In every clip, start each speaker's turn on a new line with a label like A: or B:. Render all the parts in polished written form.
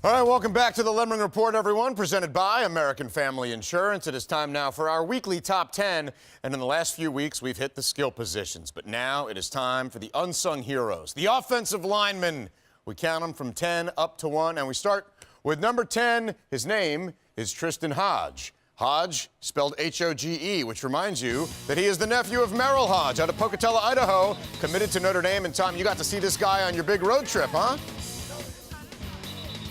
A: All right, welcome back to the Lemming Report, everyone, presented by American Family Insurance. It is time now for our weekly top 10, and in the last few weeks, we've hit the skill positions. But now it is time for the unsung heroes, the offensive linemen. We count them from 10 up to 1, and we start with number 10. His name is Tristan Hodge. Hodge, spelled H-O-G-E, which reminds you that he is the nephew of Merrill Hodge out of Pocatello, Idaho, committed to Notre Dame. And Tom, you got to see this guy on your big road trip, huh?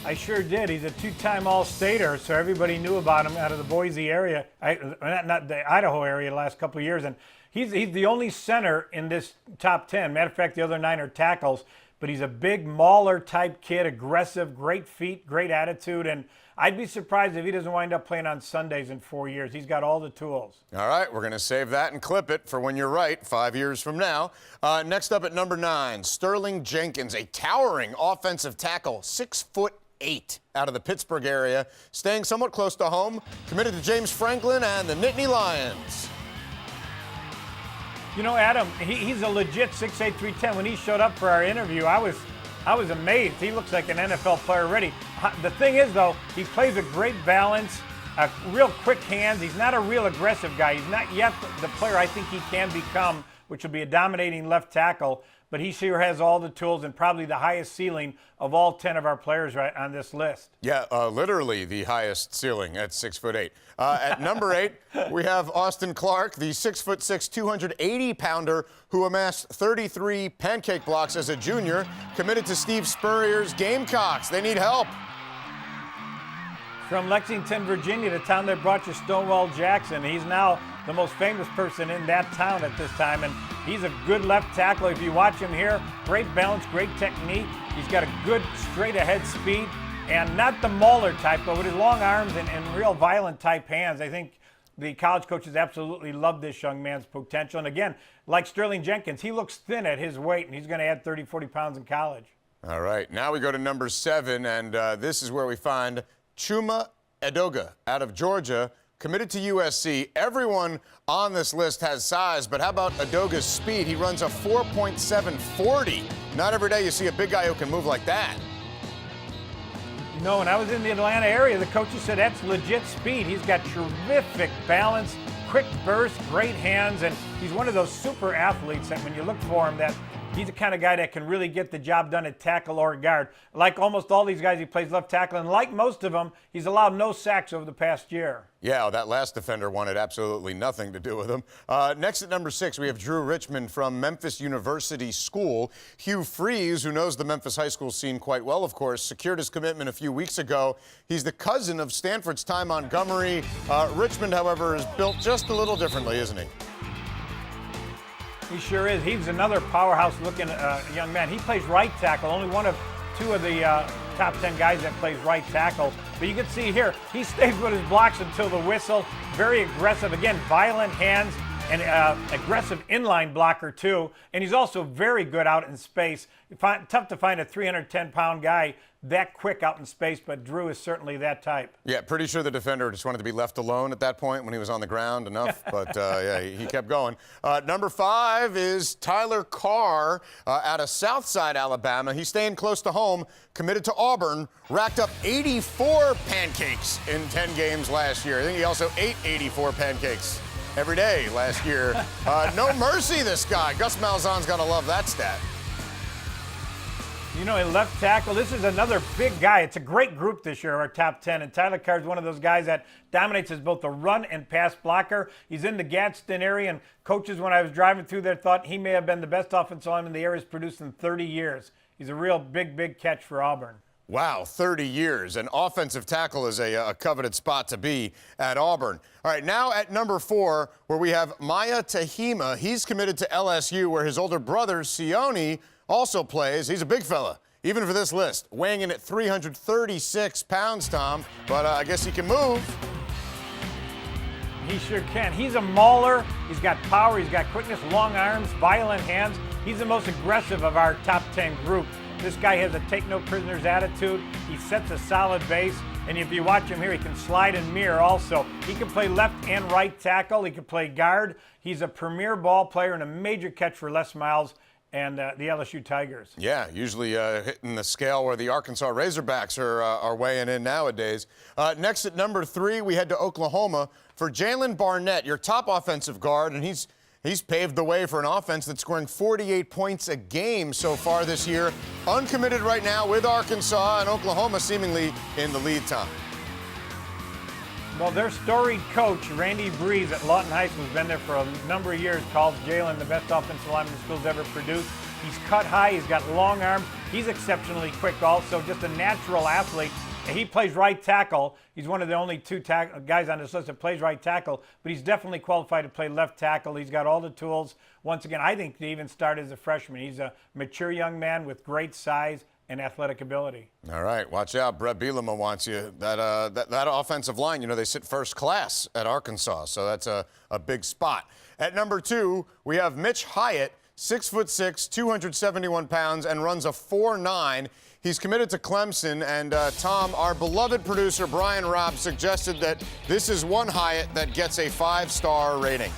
B: I sure did. He's a two-time All-Stater, so everybody knew about him out of the Boise area, not the Idaho area the last couple of years. And he's the only center in this top 10. Matter of fact, the other 9 are tackles. But he's a big mauler-type kid, aggressive, great feet, great attitude. And I'd be surprised if he doesn't wind up playing on Sundays in 4 years. He's got all the tools.
A: All right, we're going to save that and clip it for when you're right, 5 years from now. Next up at number 9, Sterling Jenkins, a towering offensive tackle, 6'8", out of the Pittsburgh area, staying somewhat close to home, committed to James Franklin and the Nittany Lions.
B: You know, Adam, he's a legit 6'8", 310. When he showed up for our interview, I was amazed. He looks like an NFL player already. The thing is, though, he plays with great balance, real quick hands. He's not a real aggressive guy. He's not yet the player I think he can become, which will be a dominating left tackle. But he sure has all the tools and probably the highest ceiling of all 10 of our players right on this list.
A: Yeah, literally the highest ceiling at 6'8". At number 8, we have Austin Clark, the 6'6", 280-pounder who amassed 33 pancake blocks as a junior, committed to Steve Spurrier's Gamecocks. They need help.
B: From Lexington, Virginia, the town that brought you Stonewall Jackson. He's now the most famous person in that town at this time, and he's a good left tackle. If you watch him here, great balance, great technique. He's got a good straight-ahead speed, and not the mauler type, but with his long arms and real violent type hands. I think the college coaches absolutely love this young man's potential. And again, like Sterling Jenkins, he looks thin at his weight, and he's going to add 30, 40 pounds in college.
A: All right, now we go to number 7, and this is where we find Chuma Edoga out of Georgia, committed to USC. Everyone on this list has size, but how about Edoga's speed? He runs a 4.740. Not every day you see a big guy who can move like that.
B: You know, when I was in the Atlanta area, the coaches said that's legit speed. He's got terrific balance, quick burst, great hands, and he's one of those super athletes that when you look for him, that he's the kind of guy that can really get the job done at tackle or guard. Like almost all these guys, he plays left tackle, and like most of them, he's allowed no sacks over the past year.
A: Yeah, that last defender wanted absolutely nothing to do with him. Next at number 6, we have Drew Richmond from Memphis University School. Hugh Freeze, who knows the Memphis high school scene quite well, of course, secured his commitment a few weeks ago. He's the cousin of Stanford's Ty Montgomery. Richmond, however, is built just a little differently, isn't he?
B: He sure is. He's another powerhouse-looking young man. He plays right tackle, only one of 2 of the top 10 guys that plays right tackle. But you can see here, he stays with his blocks until the whistle. Very aggressive. Again, violent hands and aggressive inline blocker, too. And he's also very good out in space. Tough to find a 310-pound guy that quick out in space, but Drew is certainly that type.
A: Yeah, pretty sure the defender just wanted to be left alone at that point when he was on the ground enough, but yeah, he kept going. Number 5 is Tyler Carr out of Southside, Alabama. He's staying close to home, committed to Auburn, racked up 84 pancakes in 10 games last year. I think he also ate 84 pancakes every day last year. No mercy, this guy. Gus Malzahn's got to love that stat.
B: You know, in left tackle, this is another big guy. It's a great group this year, our top 10. And Tyler Carr is one of those guys that dominates as both a run and pass blocker. He's in the Gadsden area, and coaches, when I was driving through there, thought he may have been the best offensive lineman the area's produced in 30 years. He's a real big catch for Auburn.
A: Wow, 30 years. An offensive tackle is a coveted spot to be at Auburn. All right, now at number 4, where we have Maya Tahima. He's committed to LSU, where his older brother, Sione, also plays. He's a big fella, even for this list, weighing in at 336 pounds, Tom. But I guess he can move.
B: He sure can. He's a mauler. He's got power. He's got quickness, long arms, violent hands. He's the most aggressive of our top 10 group. This guy has a take-no-prisoners attitude. He sets a solid base. And if you watch him here, he can slide and mirror also. He can play left and right tackle. He can play guard. He's a premier ball player and a major catch for Les Miles. and the LSU Tigers.
A: Yeah, usually hitting the scale where the Arkansas Razorbacks are weighing in nowadays. Next at number 3, we head to Oklahoma for Jalen Barnett, your top offensive guard, and he's paved the way for an offense that's scoring 48 points a game so far this year. Uncommitted right now with Arkansas, and Oklahoma seemingly in the lead time.
B: Well, their storied coach, Randy Breeze at Lawton High School, has been there for a number of years, calls Jalen the best offensive lineman the school's ever produced. He's cut high, he's got long arms, he's exceptionally quick also, just a natural athlete. And he plays right tackle. He's one of the only 2 guys on this list that plays right tackle, but he's definitely qualified to play left tackle. He's got all the tools. Once again, I think to even start as a freshman. He's a mature young man with great size and athletic ability.
A: All right, watch out. Brett Bielema wants you. That offensive line, they sit first class at Arkansas, so that's a big spot. At number 2, we have Mitch Hyatt, 6'6", 271 pounds, and runs a 4.9. He's committed to Clemson, and Tom, our beloved producer Brian Robb suggested that this is one Hyatt that gets a 5-star rating.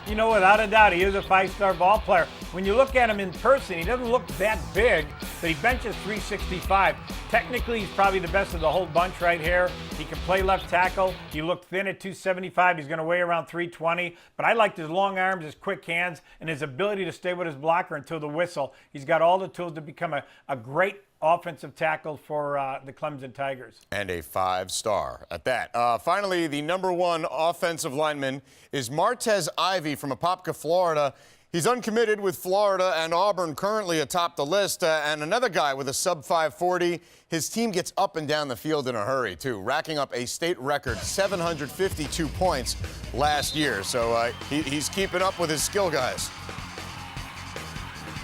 B: Without a doubt, he is a 5-star ball player. When you look at him in person, he doesn't look that big, but he benches 365. Technically, he's probably the best of the whole bunch right here. He can play left tackle. He looked thin at 275. He's going to weigh around 320. But I liked his long arms, his quick hands, and his ability to stay with his blocker until the whistle. He's got all the tools to become a great offensive tackle for the Clemson Tigers.
A: And a 5-star at that. Finally, the number 1 offensive lineman is Martez Ivey from Apopka, Florida. He's uncommitted with Florida and Auburn currently atop the list. And another guy with a sub-540. His team gets up and down the field in a hurry, too, racking up a state record 752 points last year. So he's keeping up with his skill guys.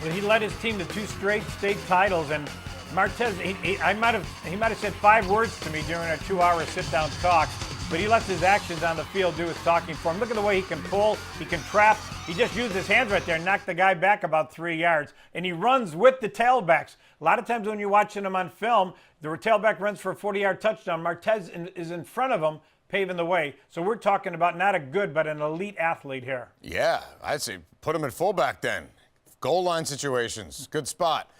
B: Well, he led his team to 2 straight state titles, and Martez, he might have said 5 words to me during a 2-hour sit-down talk, but he lets his actions on the field do his talking for him. Look at the way he can pull, he can trap. He just used his hands right there and knocked the guy back about 3 yards, and he runs with the tailbacks. A lot of times when you're watching him on film, the tailback runs for a 40-yard touchdown. Martez is in front of him, paving the way. So we're talking about not a good, but an elite athlete here.
A: Yeah, I'd say put him at fullback then. Goal line situations, good spot.